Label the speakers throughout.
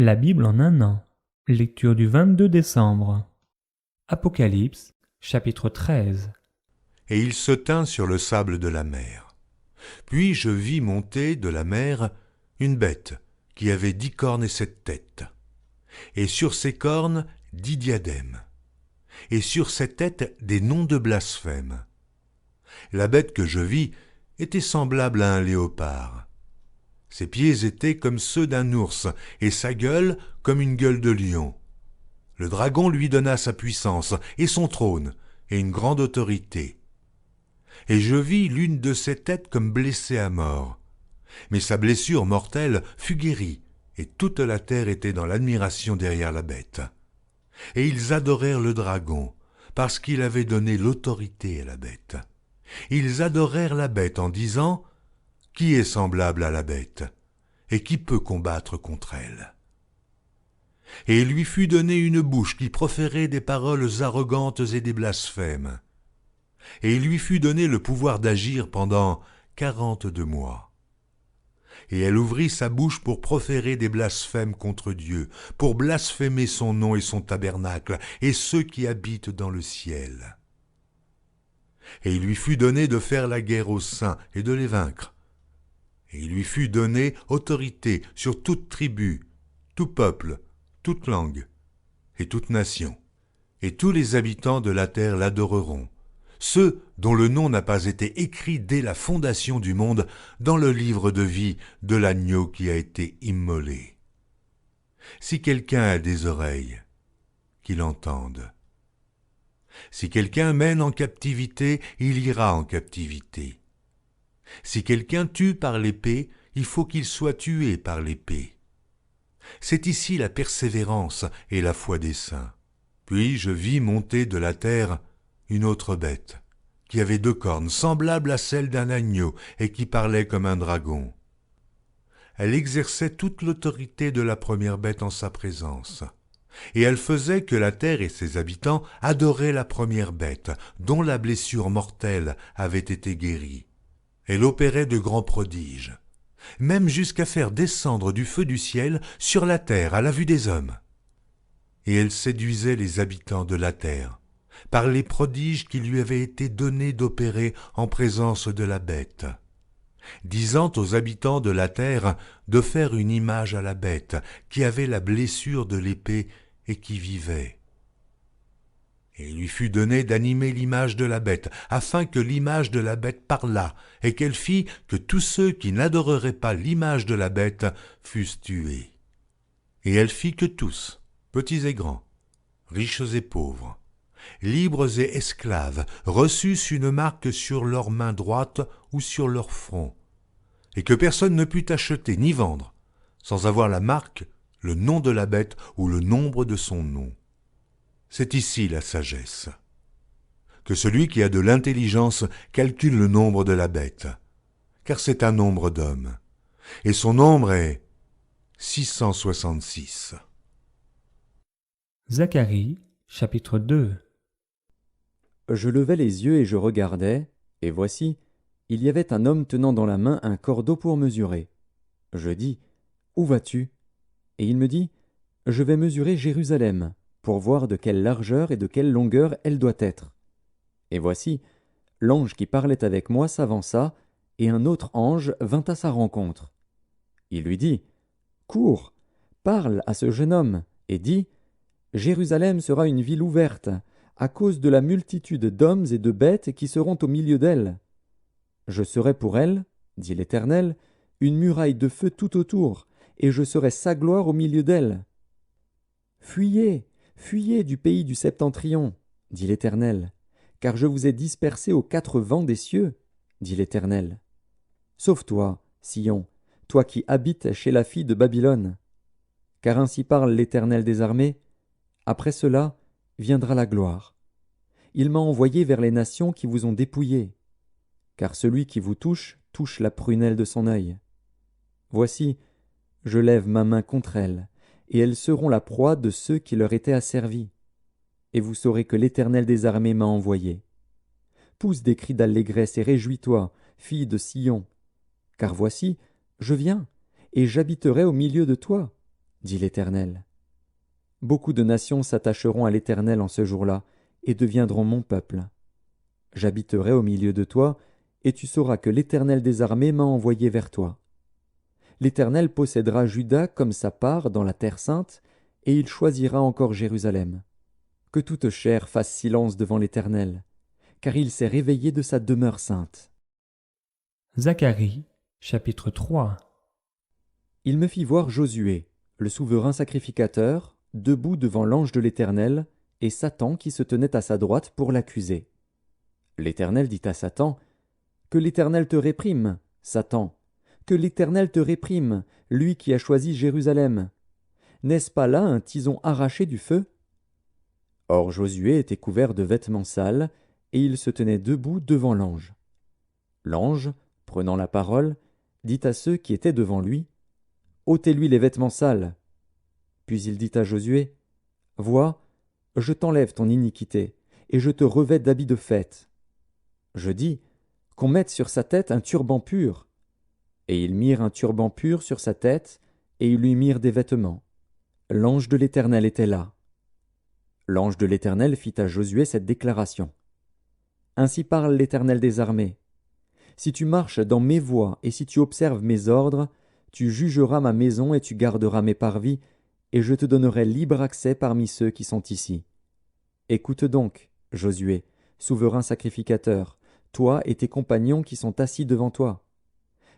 Speaker 1: La Bible en un an. Lecture du 22 décembre. Apocalypse, chapitre 13.
Speaker 2: Et il se tint sur le sable de la mer. Puis je vis monter de la mer une bête qui avait 10 cornes et 7 têtes. Et sur ses cornes 10 diadèmes. Et sur ses têtes des noms de blasphème. La bête que je vis était semblable à un léopard. Ses pieds étaient comme ceux d'un ours, et sa gueule comme une gueule de lion. Le dragon lui donna sa puissance, et son trône, et une grande autorité. Et je vis l'une de ses têtes comme blessée à mort. Mais sa blessure mortelle fut guérie, et toute la terre était dans l'admiration derrière la bête. Et ils adorèrent le dragon, parce qu'il avait donné l'autorité à la bête. Ils adorèrent la bête en disant « Qui est semblable à la bête ? Et qui peut combattre contre elle ?» Et il lui fut donné une bouche qui proférait des paroles arrogantes et des blasphèmes. Et il lui fut donné le pouvoir d'agir pendant 42 mois. Et elle ouvrit sa bouche pour proférer des blasphèmes contre Dieu, pour blasphémer son nom et son tabernacle, et ceux qui habitent dans le ciel. Et il lui fut donné de faire la guerre aux saints et de les vaincre. Et il lui fut donné autorité sur toute tribu, tout peuple, toute langue et toute nation. Et tous les habitants de la terre l'adoreront, ceux dont le nom n'a pas été écrit dès la fondation du monde dans le livre de vie de l'agneau qui a été immolé. Si quelqu'un a des oreilles, qu'il entende. Si quelqu'un mène en captivité, il ira en captivité. Si quelqu'un tue par l'épée, il faut qu'il soit tué par l'épée. C'est ici la persévérance et la foi des saints. Puis je vis monter de la terre une autre bête, qui avait 2 cornes, semblables à celles d'un agneau, et qui parlait comme un dragon. Elle exerçait toute l'autorité de la première bête en sa présence. Et elle faisait que la terre et ses habitants adoraient la première bête, dont la blessure mortelle avait été guérie. Elle opérait de grands prodiges, même jusqu'à faire descendre du feu du ciel sur la terre à la vue des hommes. Et elle séduisait les habitants de la terre, par les prodiges qui lui avaient été donnés d'opérer en présence de la bête, disant aux habitants de la terre de faire une image à la bête, qui avait la blessure de l'épée et qui vivait. Et il lui fut donné d'animer l'image de la bête, afin que l'image de la bête parlât, et qu'elle fît que tous ceux qui n'adoreraient pas l'image de la bête fussent tués. Et elle fit que tous, petits et grands, riches et pauvres, libres et esclaves, reçussent une marque sur leur main droite ou sur leur front, et que personne ne put acheter ni vendre, sans avoir la marque, le nom de la bête ou le nombre de son nom. C'est ici la sagesse. Que celui qui a de l'intelligence calcule le nombre de la bête, car c'est un nombre d'hommes, et son nombre est 666.
Speaker 1: Zacharie, chapitre 2.
Speaker 3: Je levai les yeux et je regardai, et voici, il y avait un homme tenant dans la main un cordeau pour mesurer. Je dis, « Où vas-tu » Et il me dit, « Je vais mesurer Jérusalem, pour voir de quelle largeur et de quelle longueur elle doit être. » Et voici, l'ange qui parlait avec moi s'avança, et un autre ange vint à sa rencontre. Il lui dit, « Cours, parle à ce jeune homme, et dis, Jérusalem sera une ville ouverte, à cause de la multitude d'hommes et de bêtes qui seront au milieu d'elle. Je serai pour elle, dit l'Éternel, une muraille de feu tout autour, et je serai sa gloire au milieu d'elle. Fuyez, fuyez du pays du septentrion, dit l'Éternel, car je vous ai dispersés aux 4 vents des cieux, dit l'Éternel. Sauve-toi, Sion, toi qui habites chez la fille de Babylone. Car ainsi parle l'Éternel des armées, après cela viendra la gloire. Il m'a envoyé vers les nations qui vous ont dépouillés, car celui qui vous touche la prunelle de son œil. Voici, je lève ma main contre elles, et elles seront la proie de ceux qui leur étaient asservis. Et vous saurez que l'Éternel des armées m'a envoyé. Pousse des cris d'allégresse et réjouis-toi, fille de Sion, car voici, je viens, et j'habiterai au milieu de toi. dit l'Éternel. Beaucoup de nations s'attacheront à l'Éternel en ce jour-là, et deviendront mon peuple. J'habiterai au milieu de toi, et tu sauras que l'Éternel des armées m'a envoyé vers toi. L'Éternel possédera Juda comme sa part dans la terre sainte, et il choisira encore Jérusalem. Que toute chair fasse silence devant l'Éternel, car il s'est réveillé de sa demeure sainte.
Speaker 1: Zacharie, chapitre 3.
Speaker 3: Il me fit voir Josué, le souverain sacrificateur, debout devant l'ange de l'Éternel, et Satan qui se tenait à sa droite pour l'accuser. L'Éternel dit à Satan, « Que l'Éternel te réprime, Satan, que l'Éternel te réprime, lui qui a choisi Jérusalem. N'est-ce pas là un tison arraché du feu ?» Or Josué était couvert de vêtements sales, et il se tenait debout devant l'ange. L'ange, prenant la parole, dit à ceux qui étaient devant lui, « Ôtez-lui les vêtements sales. » Puis il dit à Josué, « Vois, je t'enlève ton iniquité, et je te revêts d'habits de fête. » Je dis, « Qu'on mette sur sa tête un turban pur. » Et ils mirent un turban pur sur sa tête, et ils lui mirent des vêtements. L'ange de l'Éternel était là. L'ange de l'Éternel fit à Josué cette déclaration. « Ainsi parle l'Éternel des armées. Si tu marches dans mes voies et si tu observes mes ordres, tu jugeras ma maison et tu garderas mes parvis, et je te donnerai libre accès parmi ceux qui sont ici. Écoute donc, Josué, souverain sacrificateur, toi et tes compagnons qui sont assis devant toi,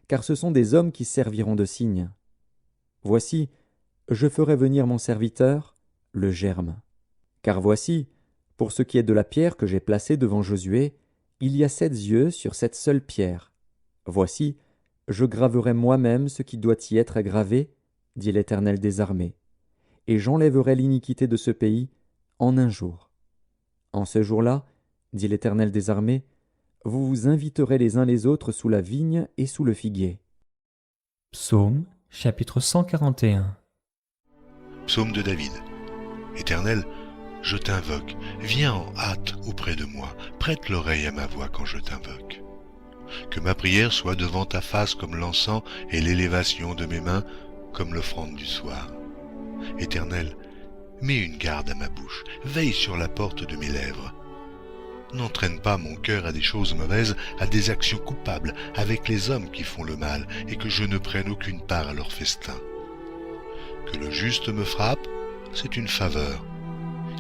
Speaker 3: car ce sont des hommes qui serviront de signe. Voici, je ferai venir mon serviteur, le Germe. Car voici, pour ce qui est de la pierre que j'ai placée devant Josué, il y a 7 yeux sur cette seule pierre. Voici, je graverai moi-même ce qui doit y être gravé, dit l'Éternel des armées, et j'enlèverai l'iniquité de ce pays en un jour. En ce jour-là, dit l'Éternel des armées, vous vous inviterez les uns les autres sous la vigne et sous le figuier.
Speaker 1: Psaume, chapitre 141.
Speaker 4: Psaume de David. Éternel, je t'invoque, viens en hâte auprès de moi, prête l'oreille à ma voix quand je t'invoque. Que ma prière soit devant ta face comme l'encens et l'élévation de mes mains comme l'offrande du soir. Éternel, mets une garde à ma bouche, veille sur la porte de mes lèvres. N'entraîne pas mon cœur à des choses mauvaises, à des actions coupables avec les hommes qui font le mal, et que je ne prenne aucune part à leur festin. Que le juste me frappe, c'est une faveur.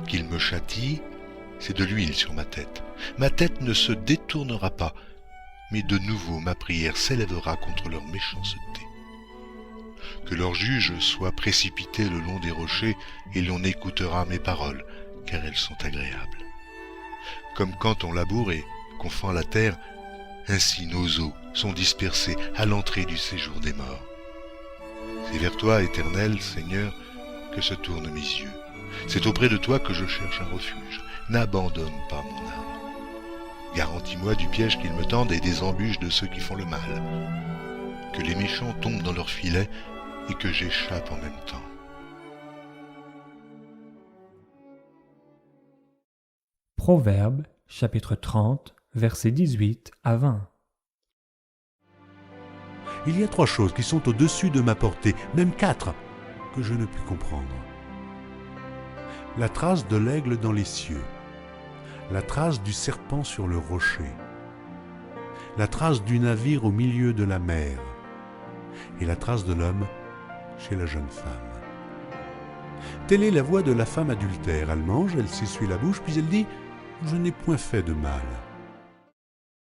Speaker 4: Qu'il me châtie, c'est de l'huile sur ma tête. Ma tête ne se détournera pas, mais de nouveau ma prière s'élèvera contre leur méchanceté. Que leurs juges soient précipités le long des rochers, et l'on écoutera mes paroles, car elles sont agréables. Comme quand on laboure et qu'on fend la terre, ainsi nos os sont dispersés à l'entrée du séjour des morts. C'est vers toi, Éternel, Seigneur, que se tournent mes yeux. C'est auprès de toi que je cherche un refuge. N'abandonne pas mon âme. Garantis-moi du piège qu'ils me tendent et des embûches de ceux qui font le mal. Que les méchants tombent dans leurs filets et que j'échappe en même temps.
Speaker 1: Proverbes, chapitre 30, versets 18 à 20.
Speaker 2: Il y a 3 choses qui sont au-dessus de ma portée, même 4, que je ne puis comprendre. La trace de l'aigle dans les cieux, la trace du serpent sur le rocher, la trace du navire au milieu de la mer, et la trace de l'homme chez la jeune femme. Telle est la voix de la femme adultère. Elle mange, elle s'essuie la bouche, puis elle dit « Je n'ai point fait de mal ».